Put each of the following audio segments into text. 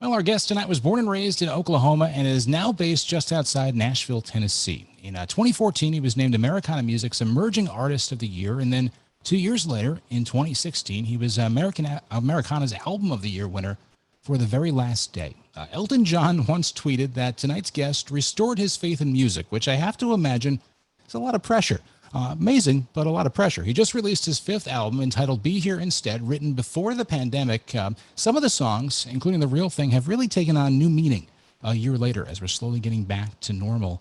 Well, our guest tonight was born and raised in Oklahoma and is now based just outside Nashville, Tennessee. In 2014, he was named Americana Music's Emerging Artist of the Year, and then 2 years later, in 2016, he was Americana's Album of the Year winner for The Very Last Day. Elton John once tweeted that tonight's guest restored his faith in music, which I have to imagine is a lot of pressure. Amazing, but a lot of pressure. He just released his fifth album entitled Be Here Instead, written before the pandemic. Some of the songs, including The Real Thing, have really taken on new meaning a year later as we're slowly getting back to normal.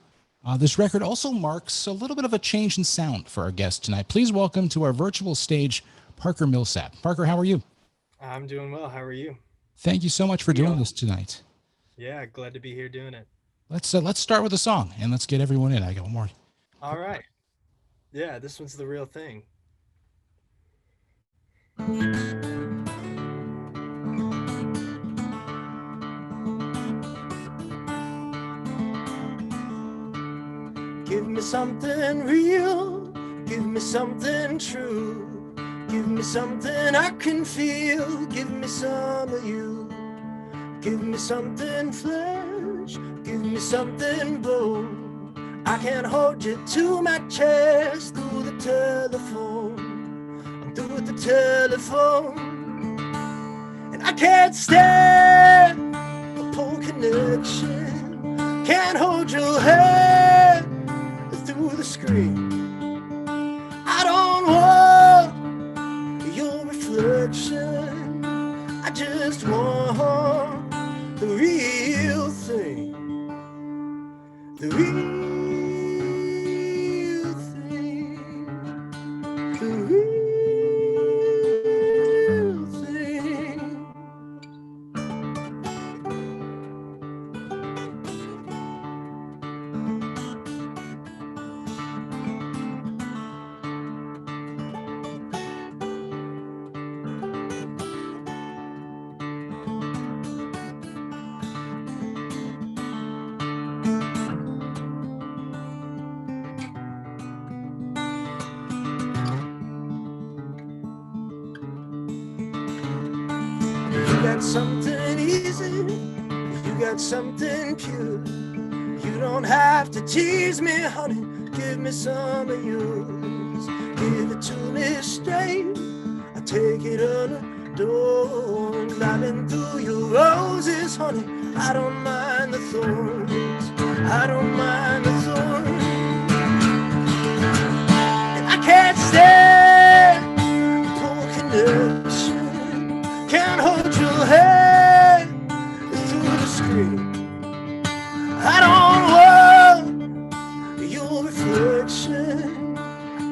This record also marks a little bit of a change in sound for our guest tonight. Please welcome to our virtual stage, Parker Millsap. Parker, how are you? I'm doing well. How are you? Thank you so much for doing this tonight. Yeah, glad to be here doing it. Let's start with a song and let's get everyone in. I got one more. All right. Yeah, this one's the real thing. Give me something real. Give me something true. Give me something I can feel. Give me some of you. Give me something flesh. Give me something bone. I can hold you to my chest through the telephone. Through the telephone. And I can't stand a poor connection. Can't hold your hand through the screen. I don't want your reflection. I just want the real thing. The real thing. The real thing. You got something easy, you got something pure. You don't have to tease me, honey, give me some of yours. Give it to me straight, I take it unadorned. Diamond through your roses, honey, I don't mind the thorns. I don't mind the thorns. And I can't stand poor connection. Can't hold your head through the screen. I don't want your reflection.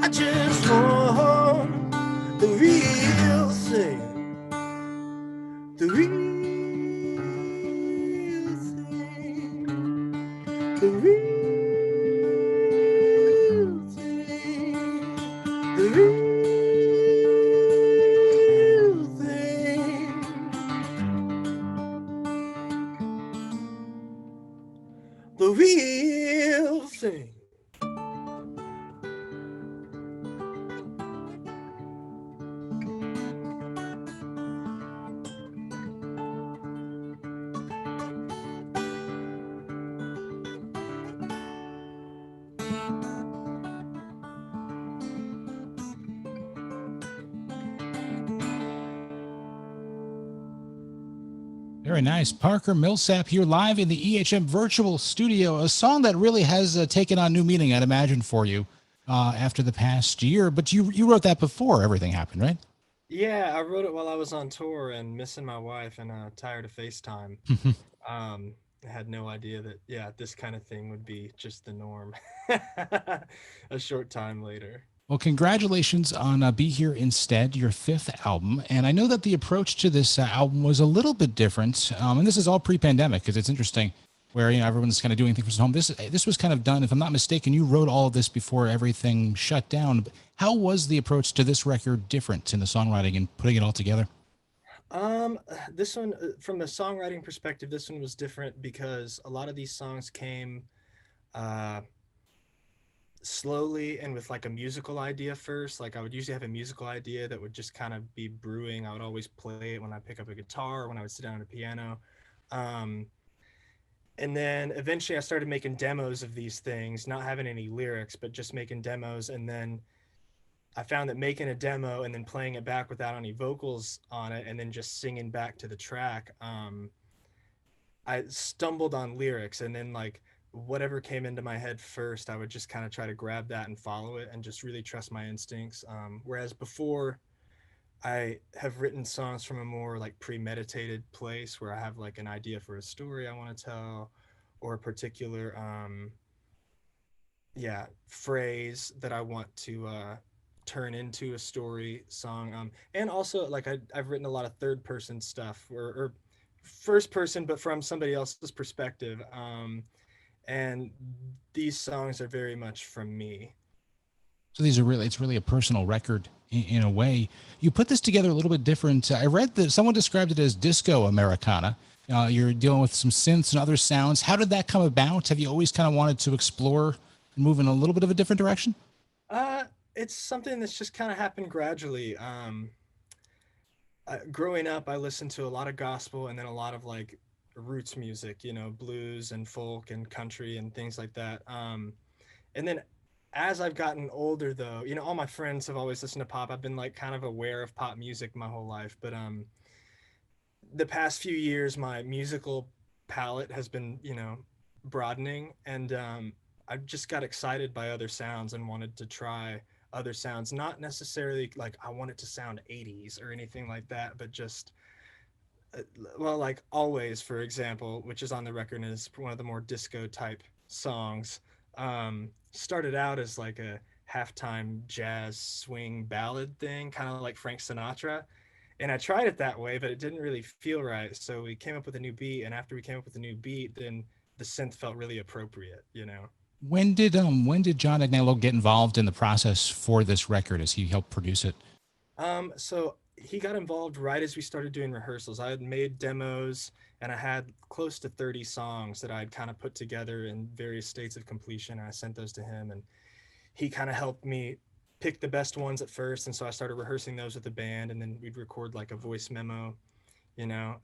I just want the real thing. The real thing. The real thing. The real thing. The real thing. Very nice. Parker Millsap here live in the EHM virtual studio. A song that really has taken on new meaning, I'd imagine, for you after the past year. But you wrote that before everything happened, right? Yeah, I wrote it while I was on tour and missing my wife and tired of FaceTime. I had no idea that, yeah, this kind of thing would be just the norm a short time later. Well, congratulations on Be Here Instead, your fifth album. And I know that the approach to this album was a little bit different. And this is all pre-pandemic because it's interesting where, everyone's kind of doing things from home. This was kind of done, if I'm not mistaken, you wrote all of this before everything shut down. But how was the approach to this record different in the songwriting and putting it all together? This one, from the songwriting perspective, this one was different because a lot of these songs came uh, slowly and with like a musical idea first. Like I would usually have a musical idea that would just kind of be brewing. I would always play it when I pick up a guitar or when I would sit down at a piano. Um, and then eventually I started making demos of these things, not having any lyrics, but just making demos. And then I found that making a demo and then playing it back without any vocals on it and then just singing back to the track, I stumbled on lyrics, and then like whatever came into my head first, I would just kind of try to grab that and follow it and just really trust my instincts. Whereas before, I have written songs from a more like premeditated place where I have like an idea for a story I want to tell, or a particular yeah, phrase that I want to turn into a story song. And also like I've written a lot of third person stuff, or first person but from somebody else's perspective. And these songs are very much from me. So these are really, it's really a personal record in a way. You put this together a little bit different. I read that someone described it as disco Americana. You're dealing with some synths and other sounds. How did that come about? Have you always kind of wanted to explore and move in a little bit of a different direction? uh it's something that's just kind of happened gradually. Growing up, I listened to a lot of gospel and then a lot of like roots music, you know, blues and folk and country and things like that. And then as I've gotten older, though, you know, all my friends have always listened to pop. I've been like kind of aware of pop music my whole life, but the past few years, my musical palette has been, you know, broadening, and I've just got excited by other sounds and wanted to try other sounds. Not necessarily like I want it to sound 80s or anything like that, but just uh, well, like Always, for example, which is on the record and is one of the more disco type songs. Started out as like a halftime jazz swing ballad thing, kind of like Frank Sinatra. And I tried it that way, but it didn't really feel right. So we came up with a new beat, and after we came up with a new beat, then the synth felt really appropriate, you know. When did John Agnello get involved in the process for this record as he helped produce it? So he got involved right as we started doing rehearsals. I had made demos and I had close to 30 songs that I'd kind of put together in various states of completion. And I sent those to him, and he kind of helped me pick the best ones at first. And so I started rehearsing those with the band, and then we'd record like a voice memo, you know,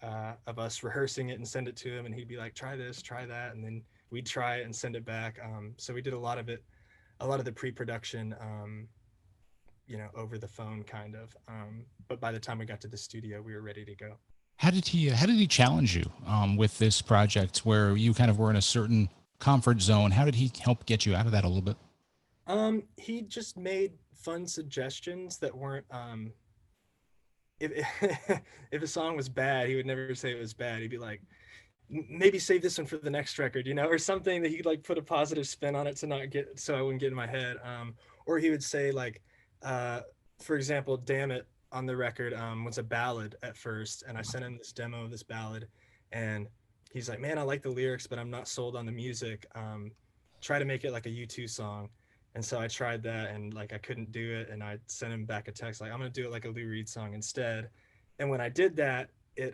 of us rehearsing it and send it to him. And he'd be like, try this, try that. And then we'd try it and send it back. So we did a lot of it, a lot of the pre production. You know, over the phone kind of. But by the time we got to the studio, we were ready to go. How did he challenge you with this project where you kind of were in a certain comfort zone? How did he help get you out of that a little bit? He just made fun suggestions that weren't if if a song was bad, he would never say it was bad. He'd be like, maybe save this one for the next record, you know, or something that he'd like put a positive spin on it to not get so I wouldn't get in my head. Or he would say like, uh, for example, "Damn It" on the record was a ballad at first, and I sent him this demo of this ballad, and he's like, "Man, I like the lyrics, but I'm not sold on the music. Try to make it like a U2 song." And so I tried that, and like I couldn't do it, and I sent him back a text like, "I'm gonna do it like a Lou Reed song instead." And when I did that, it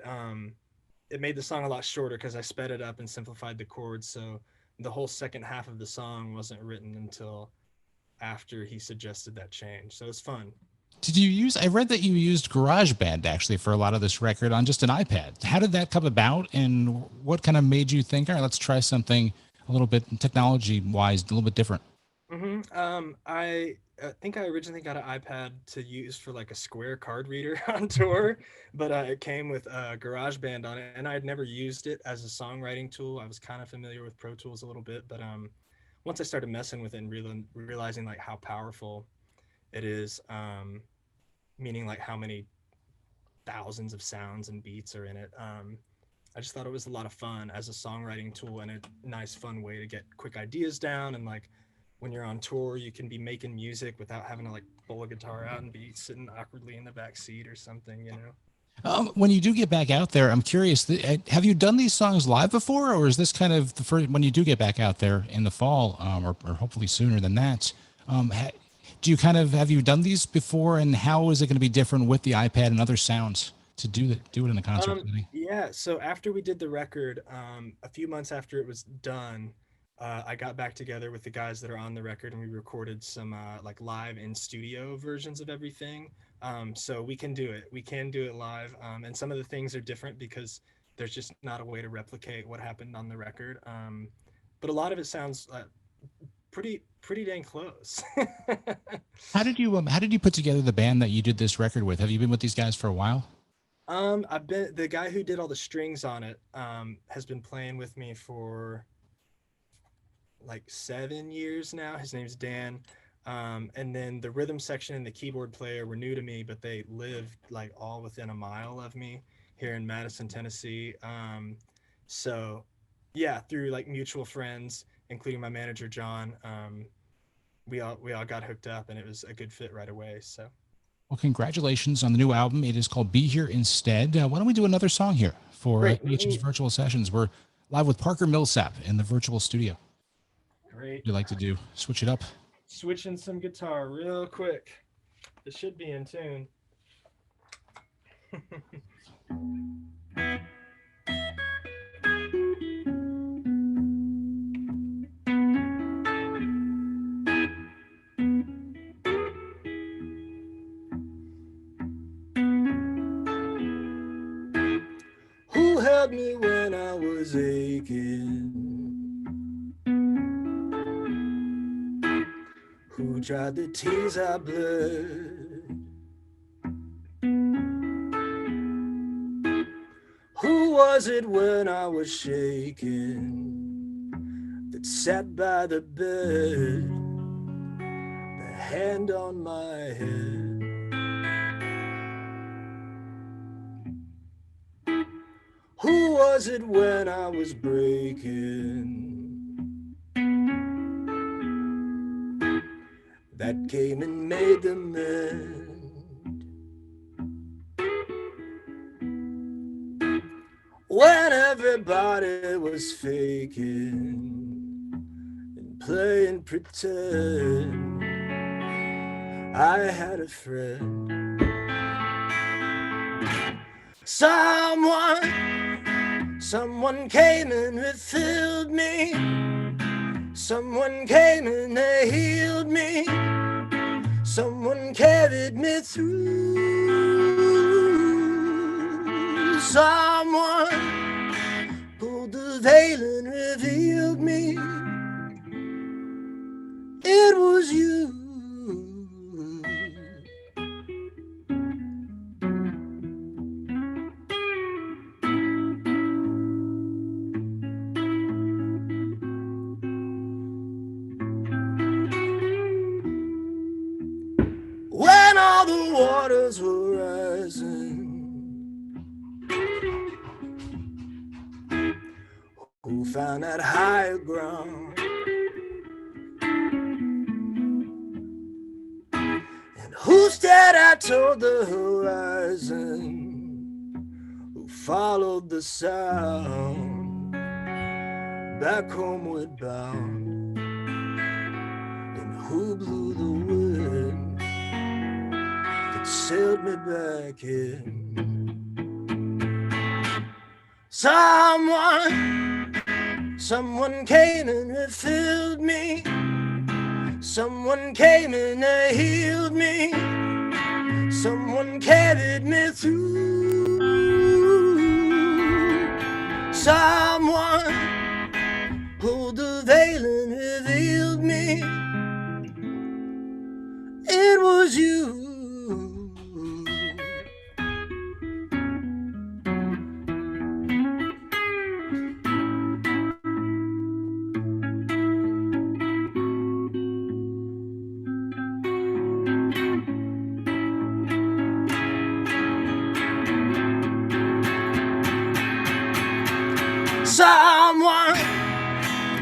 made the song a lot shorter because I sped it up and simplified the chords. So the whole second half of the song wasn't written until after he suggested that change. So it's fun. Did you use? I read that you used GarageBand actually for a lot of this record on just an iPad. How did that come about, and what kind of made you think, all right, let's try something a little bit technology wise, a little bit different? I think I originally got an iPad to use for like a Square card reader on tour, but it came with GarageBand on it, and I had never used it as a songwriting tool. I was kind of familiar with Pro Tools a little bit, but once I started messing with it and realizing like how powerful it is, meaning like how many thousands of sounds and beats are in it. I just thought it was a lot of fun as a songwriting tool and a nice, fun way to get quick ideas down. And like when you're on tour, you can be making music without having to like pull a guitar out and be sitting awkwardly in the back seat or something, you know? When you do get back out there, I'm curious. Have you done these songs live before, or is this kind of the first when you do get back out there in the fall, or hopefully sooner than that? Do you kind of have you done these before, and how is it going to be different with the iPad and other sounds to do it in the concert setting? Yeah. So after we did the record, a few months after it was done, I got back together with the guys that are on the record, and we recorded some like live in studio versions of everything. So we can do it. We can do it live, and some of the things are different because there's just not a way to replicate what happened on the record. But a lot of it sounds pretty dang close. How did you put together the band that you did this record with? Have you been with these guys for a while? I've been the guy who did all the strings on it. Has been playing with me for like 7 years now. His name's Dan. And then the rhythm section and the keyboard player were new to me, but they lived like all within a mile of me here in Madison, Tennessee. So yeah, through like mutual friends, including my manager, John, we all got hooked up, and it was a good fit right away. So. Well, congratulations on the new album. It is called Be Here Instead. Why don't we do another song here for EHM's Virtual Sessions? We're live with Parker Millsap in the virtual studio. Great. What do you like to do? Switch it up? Switching some guitar real quick. It should be in tune. Who held me when I was aching? Who dried the tears I bled? Who was it when I was shaking that sat by the bed, the hand on my head? Who was it when I was breaking that came and made the mend? When everybody was faking and playing pretend, I had a friend. Someone came and refilled me. Someone came and they healed me. Someone carried me through. Someone pulled the veil and revealed me. It was you. When all the waters were rising, who found that higher ground? And who stared out toward the horizon? Who followed the sound back homeward bound? And who blew the wind sailed me back in? Someone came and refilled me. Someone came and they healed me. Someone carried me through. Someone pulled the veil and revealed me. It was you.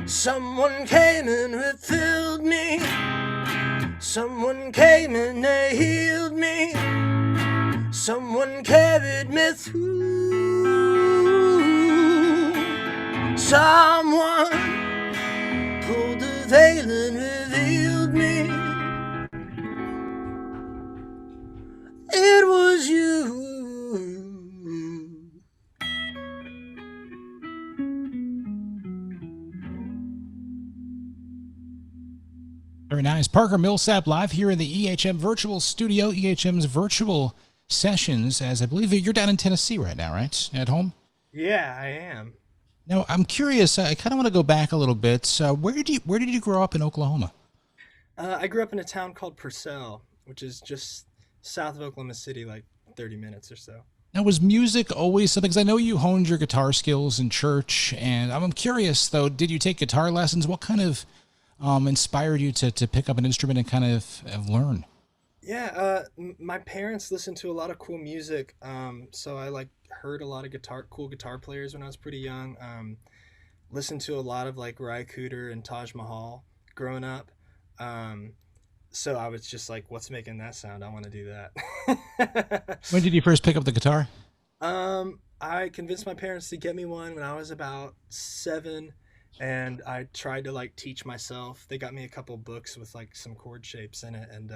Someone came and refilled me. Someone came and they healed me. Someone carried me through. Someone pulled the veil and revealed me. It was you. Very nice. Parker Millsap live here in the EHM virtual studio, EHM's virtual sessions, as I believe you're down in Tennessee right now, right? At home? Yeah, I am. Now, I'm curious. I kind of want to go back a little bit. So, where did you grow up in Oklahoma? I grew up in a town called Purcell, which is just south of Oklahoma City, like 30 minutes or so. Now, was music always something? Because I know you honed your guitar skills in church, and I'm curious though. Did you take guitar lessons? What kind of inspired you to pick up an instrument and kind of learn? Yeah, my parents listened to a lot of cool music, so I like heard a lot of cool guitar players when I was pretty young. Listened to a lot of like Ry Cooder and Taj Mahal growing up. Um, so I was just like, "What's making that sound? I want to do that." When did you first pick up the guitar? I convinced my parents to get me one when I was about 7, and I tried to like teach myself. They got me a couple books with like some chord shapes in it, and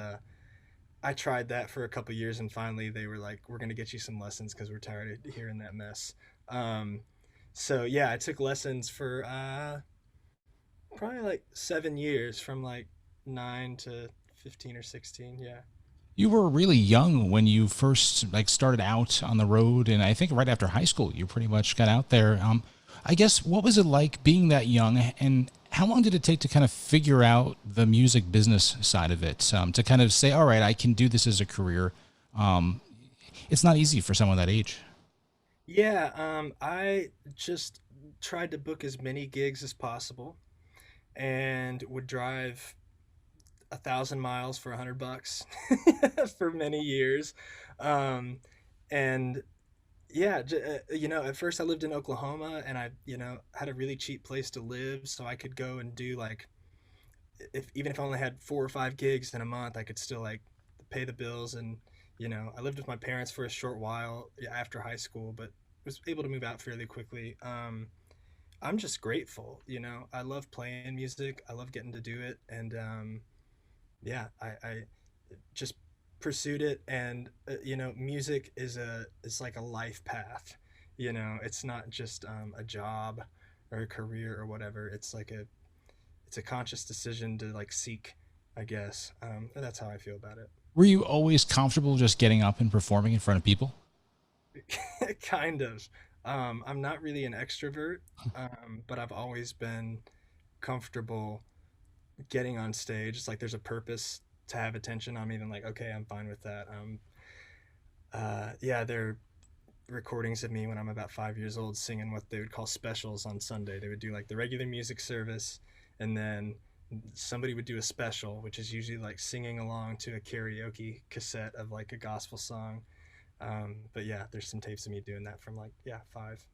I tried that for a couple years, and finally they were like, "We're gonna get you some lessons because we're tired of hearing that mess." Um, so yeah, I took lessons for probably like 7 years, from like 9 to 15 or 16. Yeah. You were really young when you first like started out on the road, and I think right after high school, you pretty much got out there. I guess what was it like being that young, and how long did it take to kind of figure out the music business side of it? To kind of say, all right, I can do this as a career. Um, it's not easy for someone that age. Yeah, I just tried to book as many gigs as possible and would drive 1,000 miles for 100 bucks for many years. Um, and yeah, at first I lived in Oklahoma, and I, had a really cheap place to live, so I could go and do like, even if I only had 4 or 5 gigs in a month, I could still like pay the bills. And I lived with my parents for a short while, yeah, after high school, but was able to move out fairly quickly. I'm just grateful. I love playing music. I love getting to do it, and yeah, I just pursued it. And music is like a life path. It's not just a job or a career or whatever. It's a conscious decision to like seek, I guess. And that's how I feel about Were you always comfortable just getting up and performing in front of people? it. Kind of. I'm not really an extrovert, but I've always been comfortable getting on stage. It's like there's a purpose to have attention. I'm even like, okay, I'm fine with that. Yeah, there are recordings of me when I'm about 5 years old singing what they would call specials on Sunday. They would do like the regular music service, and then somebody would do a special, which is usually like singing along to a karaoke cassette of like a gospel song. But yeah, there's some tapes of me doing that from like, yeah, 5.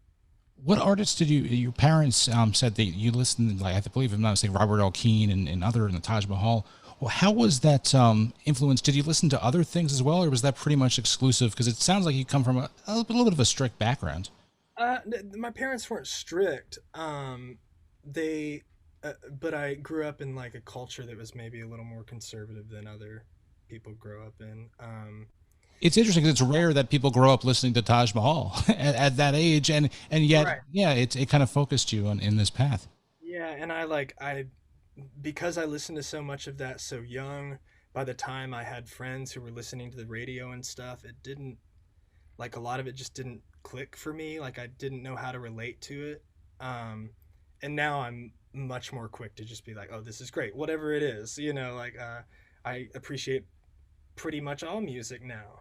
What artists did your parents said that you listened, like I believe, if I'm not mistaken, Robert L. Keane and other, and the Taj Mahal. Well, how was that influence? Did you listen to other things as well, or was that pretty much exclusive? Because it sounds like you come from a little bit of a strict background. My parents weren't strict. They, but I grew up in like a culture that was maybe a little more conservative than other people grow up in. It's interesting because it's rare that people grow up listening to Taj Mahal at that age, and yet, Right. yeah, it kind of focused you on in this path. Yeah, and because I listened to so much of that so young, by the time I had friends who were listening to the radio and stuff, it didn't, like, a lot of it just didn't click for me. Like, I didn't know how to relate to it. Um, and now I'm much more quick to just be like, oh, this is great, whatever it is. Like, I appreciate pretty much all music now.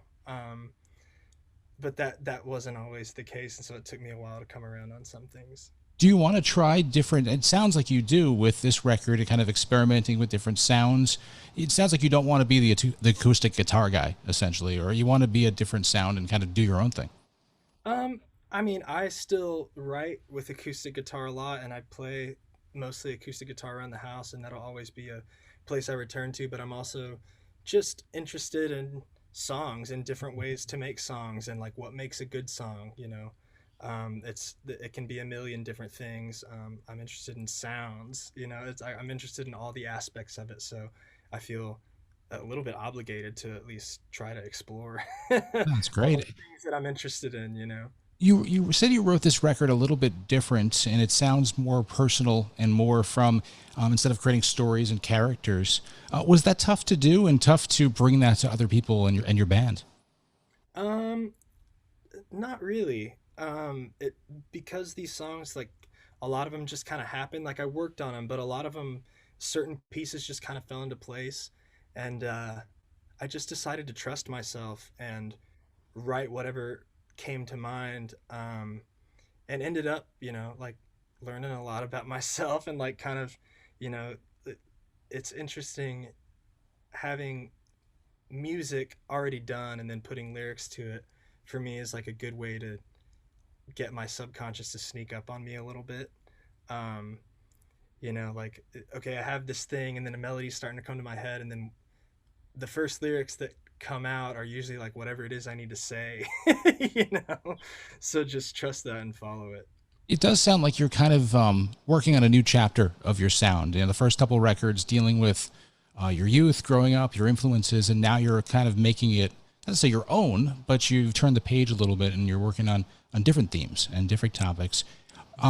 But that wasn't always the case, and so it took me a while to come around on some things. Do you want to try different? It sounds like you do with this record, and kind of experimenting with different sounds. It sounds like you don't want to be the acoustic guitar guy, essentially, or you want to be a different sound and kind of do your own thing. Um, I mean, I still write with acoustic guitar a lot, and I play mostly acoustic guitar around the house, and that'll always be a place I return to. But I'm also just interested in songs and different ways to make songs, and like what makes a good song. It can be a million different things. I'm interested in sounds. I'm interested in all the aspects of it. So I feel a little bit obligated to at least try to explore That's all the great. things that I'm interested in. You said you wrote this record a little bit different, and it sounds more personal and more from instead of creating stories and characters. Was that tough to do and tough to bring that to other people and your band? Um, Not really. It because these songs, like, a lot of them just kind of happened. Like, I worked on them, but a lot of them, certain pieces just kind of fell into place, and I just decided to trust myself and write whatever came to mind, and ended up, like, learning a lot about myself and, like, kind of, you know, it's interesting having music already done and then putting lyrics to it. For me, is like a good way to get my subconscious to sneak up on me a little bit. um like, okay, I have this thing, and then a melody's starting to come to my head, and then the first lyrics that come out are usually like whatever it is I need to say. you know so just trust that and follow it. It does sound like you're kind of working on a new chapter of your sound. You know, the first couple records dealing with your youth, growing up, your influences, and now you're kind of making it, not to say your own, but you've turned the page a little bit and you're working on different themes and different topics.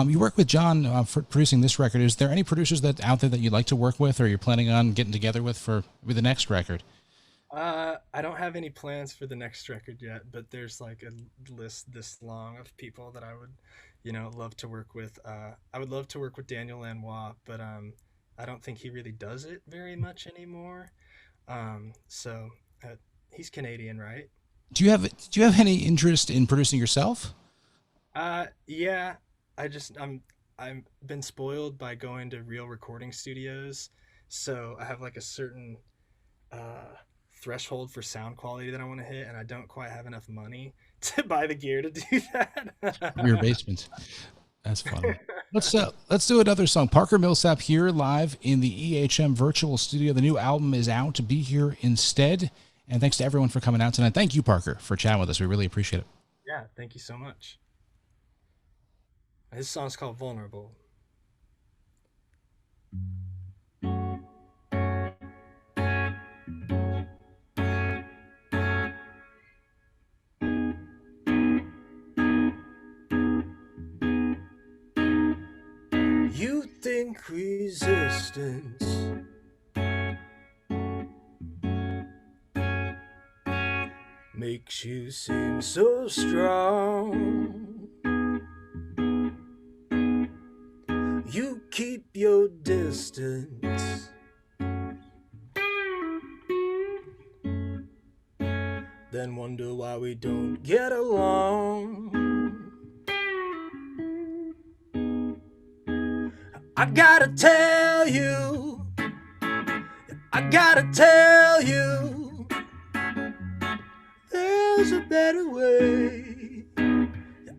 You work with John for producing this record. Is there any producers that out there that you'd like to work with, or you're planning on getting together with the next record? I don't have any plans for the next record yet, but there's like a list this long of people that I would, love to work with. I would love to work with Daniel Lanois, but I don't think he really does it very much anymore. So he's Canadian, right? Do you have any interest in producing yourself? Yeah. I've been spoiled by going to real recording studios, so I have like a certain uh, threshold for sound quality that I want to hit, and I don't quite have enough money to buy the gear to do From your that. basement. That's fun. Let's do another song. Parker Millsap here live in the EHM virtual studio. The new album is out. To Be Here Instead. And thanks to everyone for coming out tonight. Thank you, Parker, for chatting with us. We really appreciate it. Yeah, thank you so much. This song's called Vulnerable. You think resistance makes you seem so strong. You keep your distance, then wonder why we don't get along. I gotta tell you, I gotta tell you, there's a better way.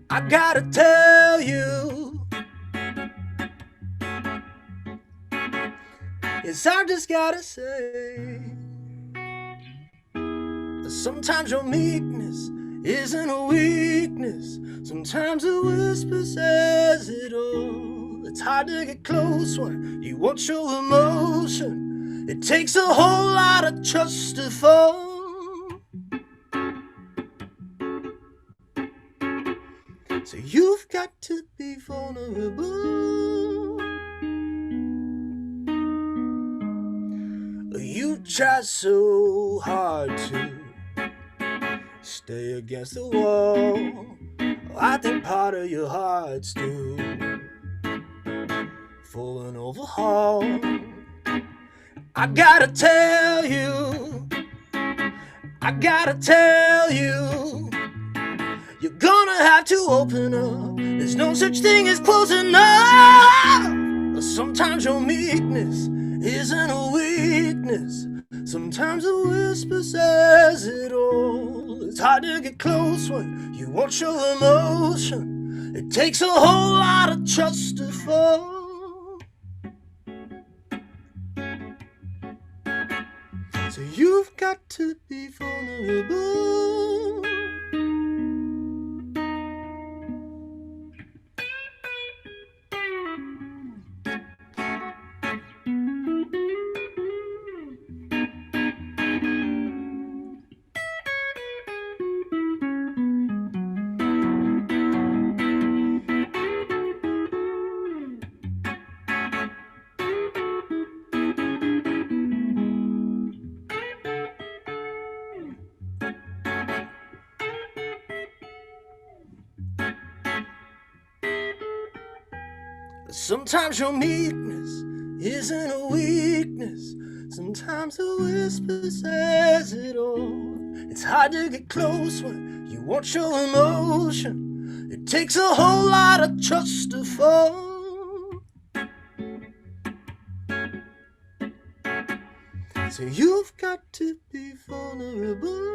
I gotta tell you, yes, I just gotta say, sometimes your meekness isn't a weakness. Sometimes a whisper says it all. It's hard to get close when you want your emotion. It takes a whole lot of trust to fall. So you've got to be vulnerable. You try so hard to stay against the wall. I think part of your heart's due for an overhaul. I gotta tell you, I gotta tell you, you're gonna have to open up. There's no such thing as close enough. Sometimes your meekness isn't a weakness. Sometimes a whisper says it all. It's hard to get close when you want your emotion. It takes a whole lot of trust to fall. So you've got to be vulnerable. Sometimes your meekness isn't a weakness. Sometimes a whisper says it all. It's hard to get close when you want your emotion. It takes a whole lot of trust to fall. So you've got to be vulnerable.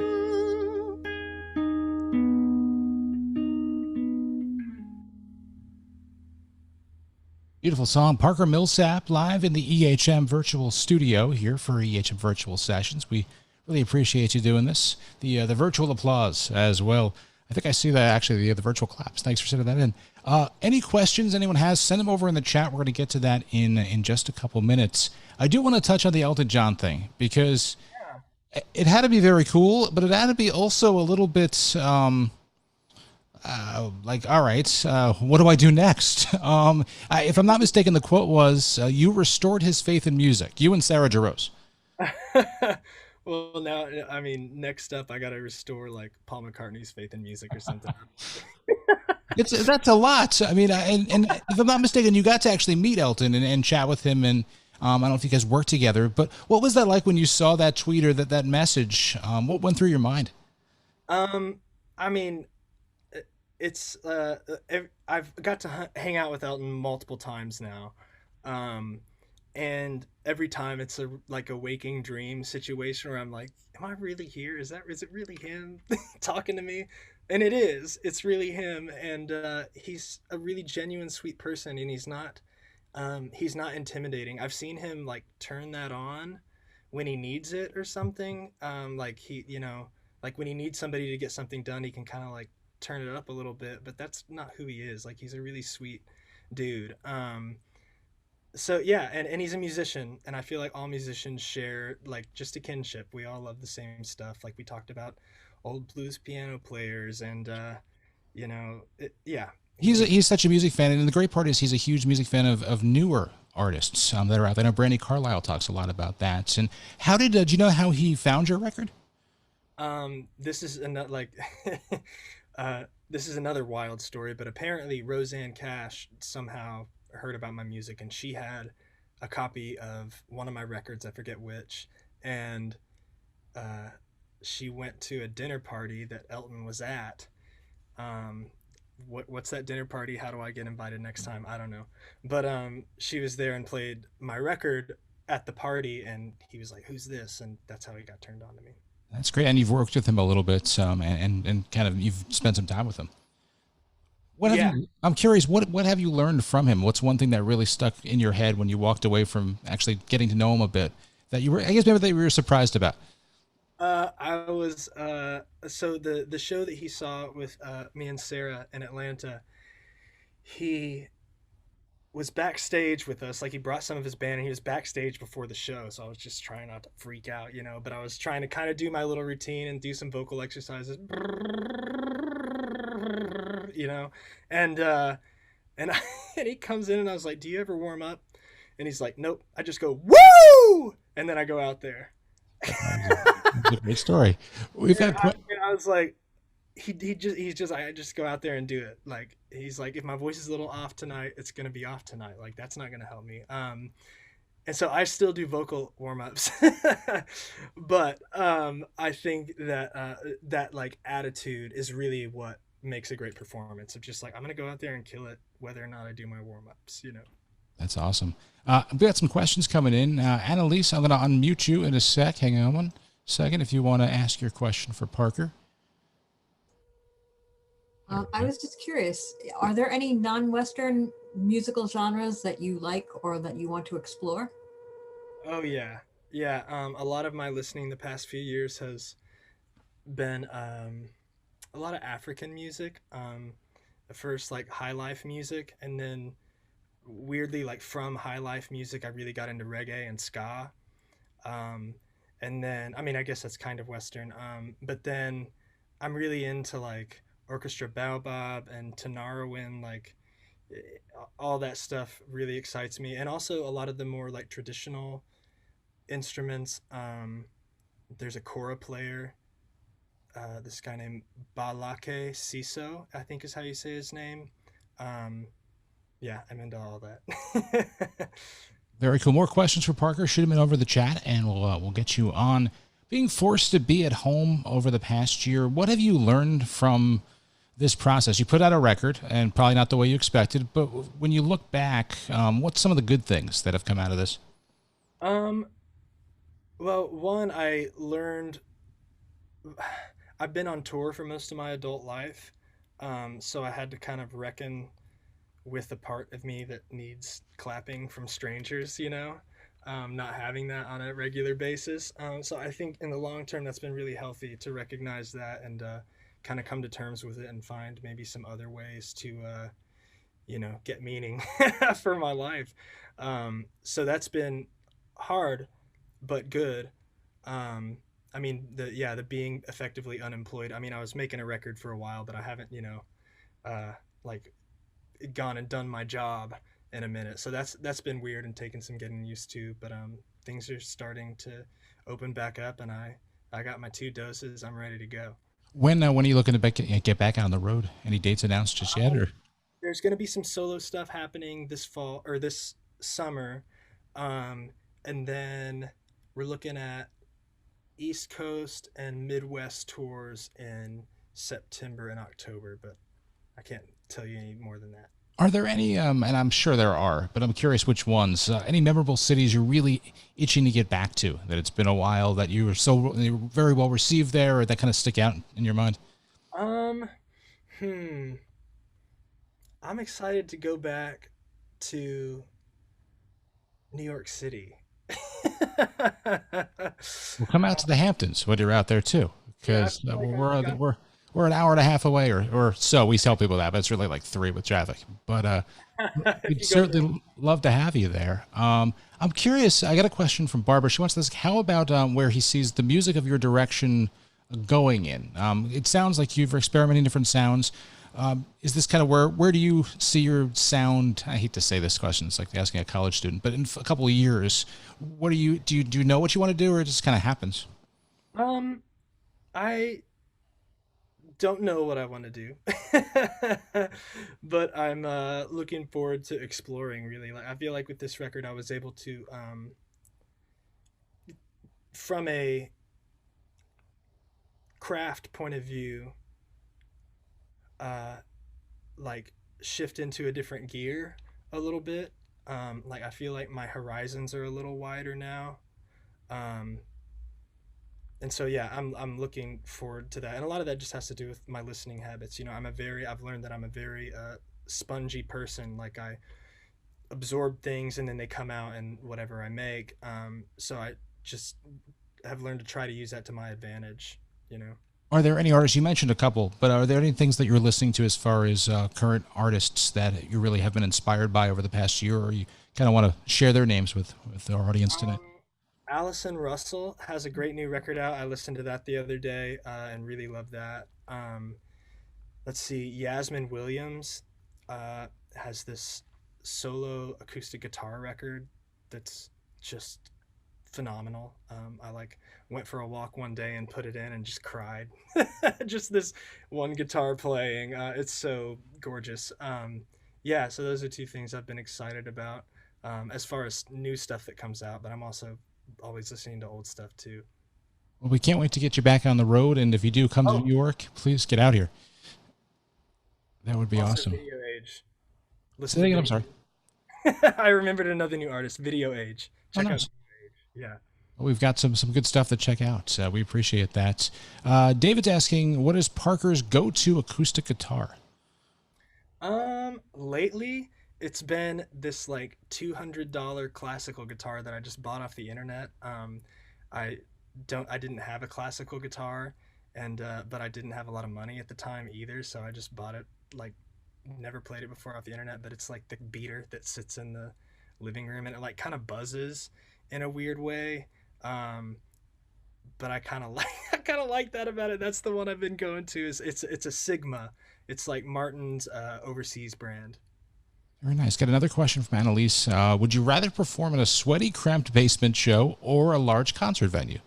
Beautiful song. Parker Millsap live in the EHM virtual studio here for EHM virtual sessions. We really appreciate you doing this. The virtual applause as well. I think I see that actually, the virtual claps. Thanks for sending that in. Any questions anyone has, send them over in the chat. We're going to get to that in just a couple minutes. I do want to touch on the Elton John thing because it had to be very cool, but it had to be also a little bit like, all right, what do I do next? If I'm not mistaken, the quote was, you restored his faith in music, you and Sarah Jarosz. Well, now, I mean, next up, I got to restore like Paul McCartney's faith in music or something. That's a lot. I mean, and if I'm not mistaken, you got to actually meet Elton and chat with him, and I don't know if you guys worked together, but what was that like when you saw that tweet or that message? What went through your mind? I mean, it's I've got to hang out with Elton multiple times now, and every time it's like a waking dream situation where I'm like, am I really here? Is it really him talking to me? And it is. It's really him, and he's a really genuine, sweet person, and he's not intimidating. I've seen him like turn that on when he needs it or something. Like like when he needs somebody to get something done, he can kind of like turn it up a little bit, but that's not who he is. Like, he's a really sweet dude. So yeah, and he's a musician, and I feel like all musicians share like just a kinship. We all love the same stuff. Like we talked about old blues piano players, and yeah. He's such a music fan, and the great part is he's a huge music fan of newer artists that are out there. I know Brandy Carlisle talks a lot about that. And how did you know how he found your record? This is another like this is another wild story, but apparently Roseanne Cash somehow heard about my music, and she had a copy of one of my records, I forget which, and she went to a dinner party that Elton was at. What's that dinner party? How do I get invited next time? I don't know. But she was there and played my record at the party, and he was like, "Who's this?" And that's how he got turned on to me. That's great. And you've worked with him a little bit, and kind of you've spent some time with him. I'm curious, what have you learned from him? What's one thing that really stuck in your head when you walked away from actually getting to know him a bit that you were, I guess maybe that you were surprised about? I was so the show that he saw with me and Sarah in Atlanta, he was backstage with us. Like, he brought some of his band, and he was backstage before the show, so I was just trying not to freak out, but I was trying to kind of do my little routine and do some vocal exercises, and and he comes in, and I was like, "Do you ever warm up?" And he's like, "Nope." I just go, "Woo!" And then I go out there. That's a great story. I was like, I just go out there and do it. Like, he's like, if my voice is a little off tonight, it's gonna be off tonight. Like, that's not gonna help me. And so I still do vocal warm-ups, but I think that that like attitude is really what makes a great performance. Of just like, I'm gonna go out there and kill it, whether or not I do my warm-ups. That's awesome. We've got some questions coming in. Annalise, I'm going to unmute you in a sec. Hang on one second if you want to ask your question for Parker. I was just curious, are there any non-Western musical genres that you like or that you want to explore? Oh, yeah. Yeah. A lot of my listening the past few years has been a lot of African music. First, like high life music, and then weirdly, like from high life music, I really got into reggae and ska. And then, I mean, I guess that's kind of Western. But then I'm really into like Orchestra Baobab and Tanarowin, like all that stuff really excites me. And also a lot of the more like traditional instruments. There's a kora player, this guy named Balake Siso, I think is how you say his name. yeah, I'm into all that. Very cool. More questions for Parker? Shoot them in over the chat, and we'll get you on. Being forced to be at home over the past year, what have you learned from this process? You put out a record, and probably not the way you expected, but when you look back, what's some of the good things that have come out of this? um, well, one, I learned I've been on tour for most of my adult life, so I had to kind of reckon with the part of me that needs clapping from strangers, not having that on a regular basis. So I think in the long term, that's been really healthy to recognize that and kind of come to terms with it and find maybe some other ways to, get meaning for my life. So that's been hard, but good. Um, I mean, the being effectively unemployed. I mean, I was making a record for a while, but I haven't, uh, like gone and done my job in a minute. So that's been weird and taken some getting used to. But things are starting to open back up, and I got my 2 doses. I'm ready to go. When are you looking to get back on the road? Any dates announced just yet? Or There's going to be some solo stuff happening this fall or this summer, um, and then we're looking at East Coast and Midwest tours in September and October. But I can't tell you any more than that. are there any, and I'm sure there are, but I'm curious which ones, any memorable cities you're really itching to get back to, that it's been a while, that you were very well received there, or that kind of stick out in your mind? Um, hmm. I'm excited to go back to New York City. We'll come out to the Hamptons when you're out there too, Yeah, I because feel like I've got. we're an hour and a half away, or so we tell people that, but it's really like 3 with traffic. But If we'd you go there. certainly love to have you there. I'm curious. I got a question from Barbara. She wants to ask, how about where he sees the music of your direction going in? It sounds like you're experimenting different sounds. Is this kind of where do you see your sound? I hate to say this question. It's like asking a college student, but in a couple of years, what do you know what you want to do, or it just kind of happens? Um, I don't know what I want to do, but I'm looking forward to exploring. Really, like I feel like with this record, I was able to, from a craft point of view, uh, like shift into a different gear a little bit. Like I feel like my horizons are a little wider now. Um, and so yeah, I'm looking forward to that, and a lot of that just has to do with my listening habits. I've learned that I'm a very spongy person. Like I absorb things and then they come out in whatever I make. So I just have learned to try to use that to my advantage. You know. Are there any artists, you mentioned a couple, but are there any things that you're listening to as far as current artists that you really have been inspired by over the past year, or you kind of want to share their names with our audience tonight? Um, Allison Russell has a great new record out. I listened to that the other day and really loved that. Let's see, Yasmin Williams has this solo acoustic guitar record that's just phenomenal. I like went for a walk one day and put it in and just cried. Just this one guitar playing. It's so gorgeous. Yeah, so those are two things I've been excited about as far as new stuff that comes out, but I'm also always listening to old stuff too. Well, we can't wait to get you back on the road, and if you do come to Oh, New York, please get out here. That would be also awesome. Video Age. Say Listen that to again, I'm Video. sorry. I remembered another new artist, Video Age. Oh, Check out nice. Video Age. Yeah. Well, we've got some good stuff to check out. We appreciate that. David's asking, what is Parker's go-to acoustic guitar? Lately it's been this like $200 classical guitar that I just bought off the internet. I I didn't have a classical guitar, and but I didn't have a lot of money at the time either, so I just bought it. Like, never played it before off the internet, but it's like the beater that sits in the living room, and it like kind of buzzes in a weird way. Um, but I kind of like I kind of like that about it. That's the one I've been going to. Is it's a Sigma. It's like Martin's overseas brand. Very nice. Got another question from Annalise. Would you rather perform in a sweaty, cramped basement show or a large concert venue?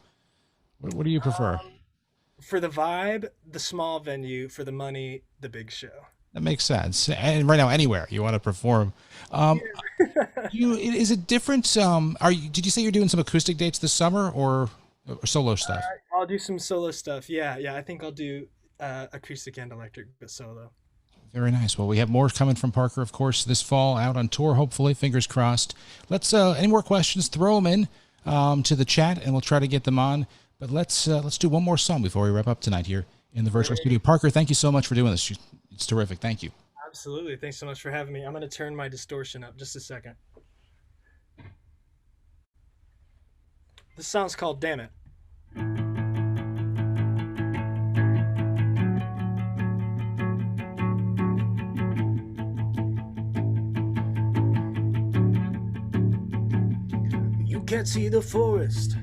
What do you prefer? For the vibe, the small venue. For the money, the big show. That makes sense. And right now, anywhere you want to perform, is it different? Did you say you're doing some acoustic dates this summer or solo stuff? I'll do some solo stuff. Yeah, yeah. I think I'll do acoustic and electric, but solo. Very nice. Well, we have more coming from Parker, of course, this fall, out on tour, hopefully, fingers crossed. Let's, any more questions, throw them in to the chat, and we'll try to get them on. But let's do one more song before we wrap up tonight here in the virtual studio. Parker, thank you so much for doing this. It's terrific. Thank you. Absolutely. Thanks so much for having me. I'm going to turn my distortion up just a second. This song's called Damn It. You can't see the forest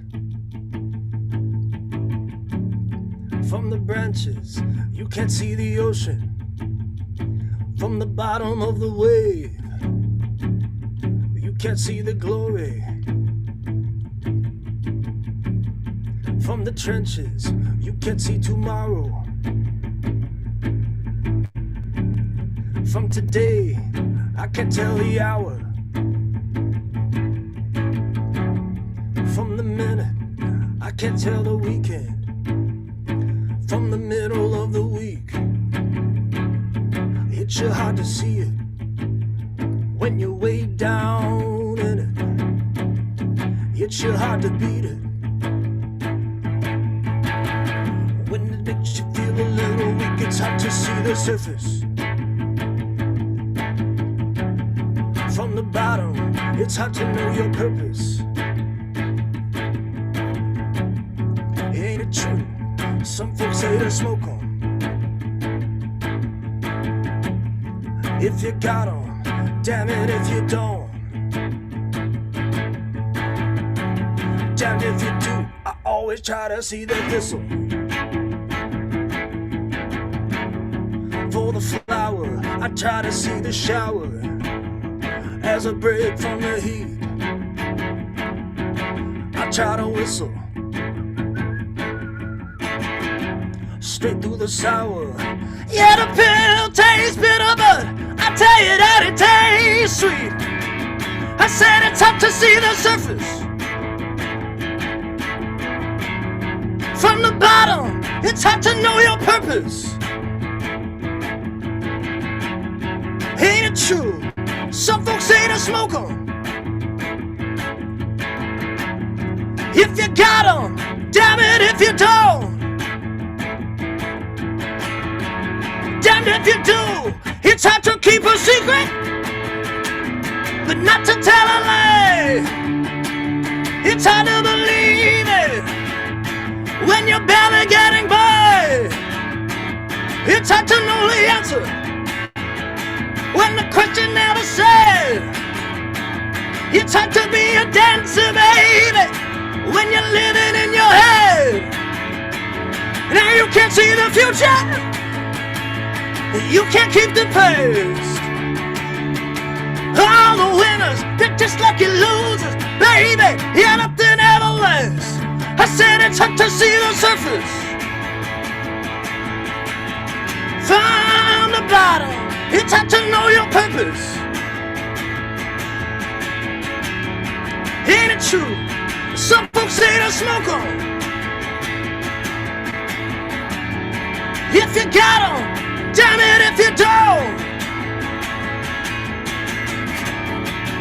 from the branches. You can't see the ocean from the bottom of the wave. You can't see the glory from the trenches. You can't see tomorrow from today. I can't tell the hour from the minute. I can't tell the weekend from the middle of the week. It's so hard to see it when you're way down in it. It's so hard to beat it when it makes you feel a little weak. It's hard to see the surface from the bottom. It's hard to know your purpose. Ain't it true? Some folks say to smoke 'em if you got 'em, damn it if you don't. Damn if you do. I always try to see the thistle for the flower. I try to see the shower as a break from the heat. I try to whistle straight through the sour. Yeah, the pill tastes bitter, but I tell you that it tastes sweet. I said it's hard to see the surface from the bottom. It's hard to know your purpose. Ain't it true? Some folks say to smoke 'em if you got 'em, damn it if you don't. Damned if you do. It's hard to keep a secret, but not to tell a lie. It's hard to believe it when you're barely getting by. It's hard to know the answer when the question never said. It's hard to be a dancer, baby, when you're living in your head. Now you can't see the future, you can't keep the pace. All the winners, they're just lucky losers, baby. Yeah, nothing ever lasts. I said it's hard to see the surface from the bottom. It's hard to know your purpose. Ain't it true? Some folks say to smoke 'em if you got 'em, damn it if you don't.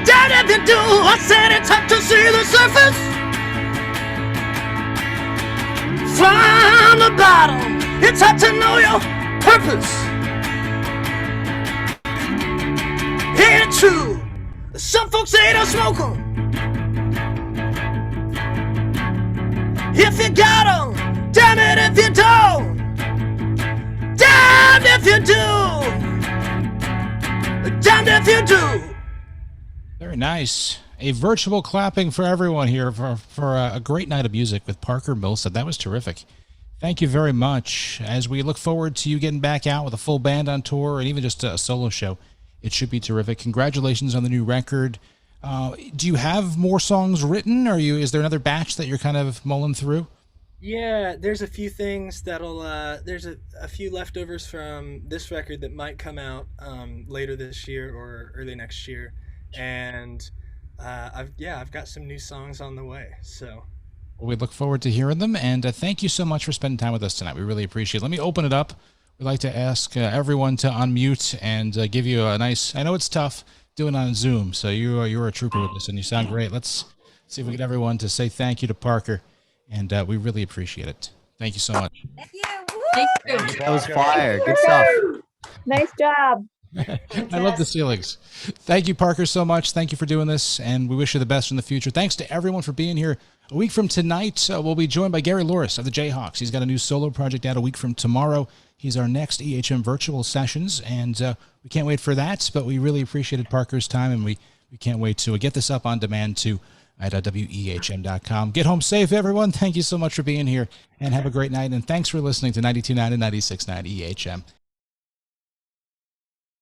Damn if you do. I said it's hard to see the surface from the bottom. It's hard to know your purpose. Ain't it true? Some folks say to smoke 'em if you got 'em, damn it if you don't. Damned if you do. Damned if you do. Very nice. A virtual clapping for everyone here for a great night of music with Parker Millsap. That was terrific. Thank you very much. As we look forward to you getting back out with a full band on tour and even just a solo show, it should be terrific. Congratulations on the new record. Do you have more songs written, or is there another batch that you're kind of mulling through? Yeah, there's a few things that'll there's a few leftovers from this record that might come out later this year or early next year, and I've got some new songs on the way. So Well, we look forward to hearing them, and thank you so much for spending time with us tonight. We really appreciate it. Let me open it up. We'd like to ask everyone to unmute and give you a nice. I know it's tough doing it on Zoom, so you're a trooper with this, and you sound great. Let's see if we get everyone to say thank you to Parker, and we really appreciate it. Thank you so much. Thank you. That was fire. Good stuff. Nice job. I love the ceilings. Thank you, Parker, so much. Thank you for doing this, and we wish you the best in the future. Thanks to everyone for being here. A week from tonight, we'll be joined by Gary Loris of the Jayhawks. He's got a new solo project out a week from tomorrow. He's our next EHM virtual sessions, and we can't wait for that, but we really appreciated Parker's time, and we can't wait to get this up on demand, too, at WEHM.com. Get home safe, everyone. Thank you so much for being here, and have a great night, and thanks for listening to 92.9 and 96.9 EHM.